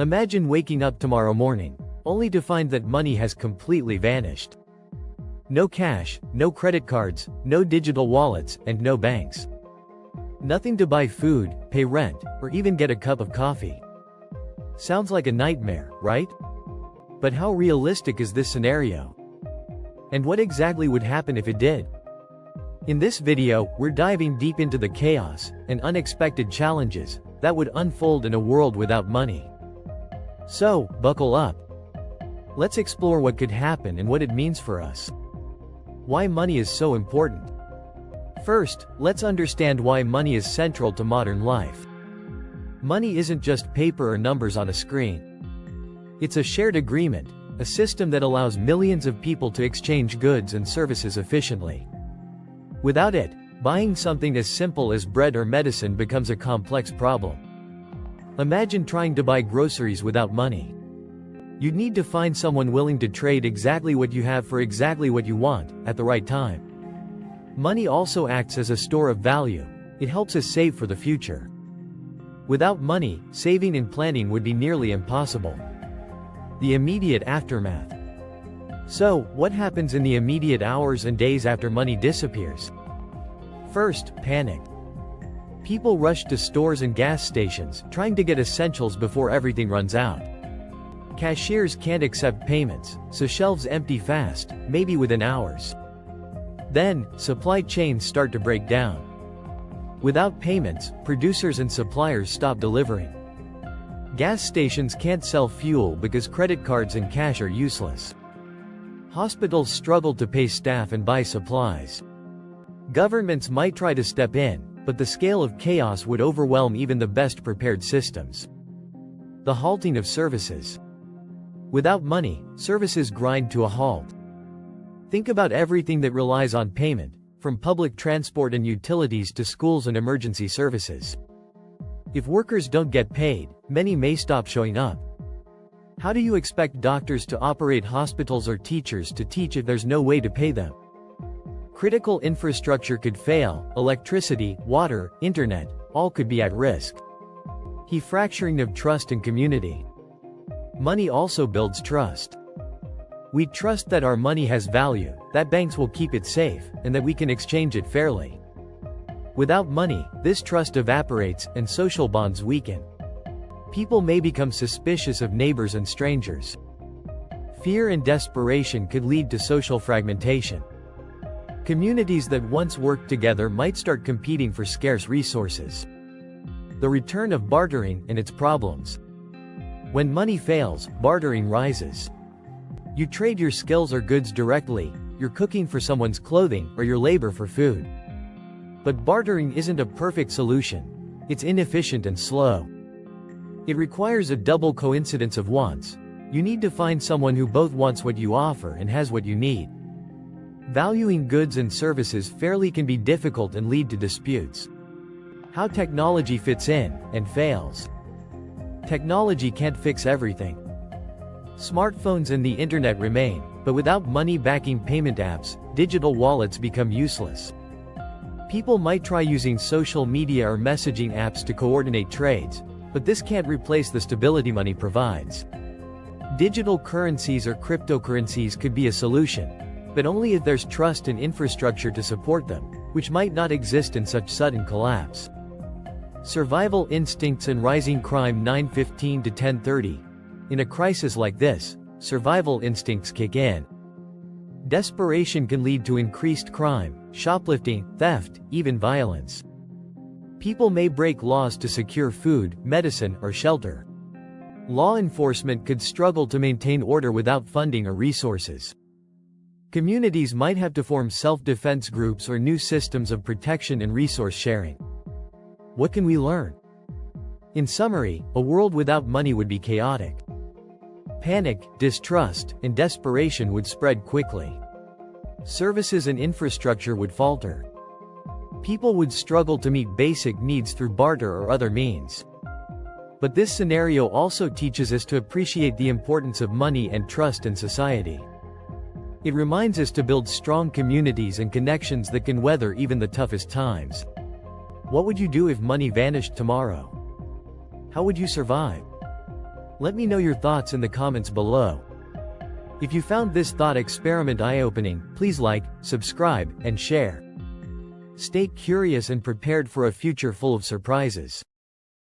Imagine waking up tomorrow morning, only to find that money has completely vanished. No cash, no credit cards, no digital wallets, and no banks. Nothing to buy food, pay rent, or even get a cup of coffee. Sounds like a nightmare, right? But how realistic is this scenario? And what exactly would happen if it did? In this video, we're diving deep into the chaos and unexpected challenges that would unfold in a world without money. So, buckle up. Let's explore what could happen and what it means for us. Why money is so important. First, let's understand why money is central to modern life. Money isn't just paper or numbers on a screen. It's a shared agreement, a system that allows millions of people to exchange goods and services efficiently. Without it, buying something as simple as bread or medicine becomes a complex problem. Imagine trying to buy groceries without money. You'd need to find someone willing to trade exactly what you have for exactly what you want, at the right time. Money also acts as a store of value. It helps us save for the future. Without money, saving and planning would be nearly impossible. The immediate aftermath. So, what happens in the immediate hours and days after money disappears? First, panic. People rush to stores and gas stations, trying to get essentials before everything runs out. Cashiers can't accept payments, so shelves empty fast, maybe within hours. Then, supply chains start to break down. Without payments, producers and suppliers stop delivering. Gas stations can't sell fuel because credit cards and cash are useless. Hospitals struggle to pay staff and buy supplies. Governments might try to step in, but the scale of chaos would overwhelm even the best prepared systems. The halting of services. Without money, services grind to a halt. Think about everything that relies on payment, from public transport and utilities to schools and emergency services. If workers don't get paid, many may stop showing up. How do you expect doctors to operate hospitals or teachers to teach if there's no way to pay them? Critical infrastructure could fail, electricity, water, internet, all could be at risk. Fracturing of trust and community. Money also builds trust. We trust that our money has value, that banks will keep it safe, and that we can exchange it fairly. Without money, this trust evaporates, and social bonds weaken. People may become suspicious of neighbors and strangers. Fear and desperation could lead to social fragmentation. Communities that once worked together might start competing for scarce resources. The return of bartering and its problems. When money fails, bartering rises. You trade your skills or goods directly, you're cooking for someone's clothing, or your labor for food. But bartering isn't a perfect solution. It's inefficient and slow. It requires a double coincidence of wants. You need to find someone who both wants what you offer and has what you need. Valuing goods and services fairly can be difficult and lead to disputes. How technology fits in, and fails. Technology can't fix everything. Smartphones and the internet remain, but without money backing payment apps, digital wallets become useless. People might try using social media or messaging apps to coordinate trades, but this can't replace the stability money provides. Digital currencies or cryptocurrencies could be a solution, but only if there's trust and infrastructure to support them, which might not exist in such sudden collapse. Survival instincts and rising crime. 9:15 to 10:30. In a crisis like this, survival instincts kick in. Desperation can lead to increased crime, shoplifting, theft, even violence. People may break laws to secure food, medicine, or shelter. Law enforcement could struggle to maintain order without funding or resources. Communities might have to form self-defense groups or new systems of protection and resource sharing. What can we learn? In summary, a world without money would be chaotic. Panic, distrust, and desperation would spread quickly. Services and infrastructure would falter. People would struggle to meet basic needs through barter or other means. But this scenario also teaches us to appreciate the importance of money and trust in society. It reminds us to build strong communities and connections that can weather even the toughest times. What would you do if money vanished tomorrow? How would you survive? Let me know your thoughts in the comments below. If you found this thought experiment eye-opening, please like, subscribe, and share. Stay curious and prepared for a future full of surprises.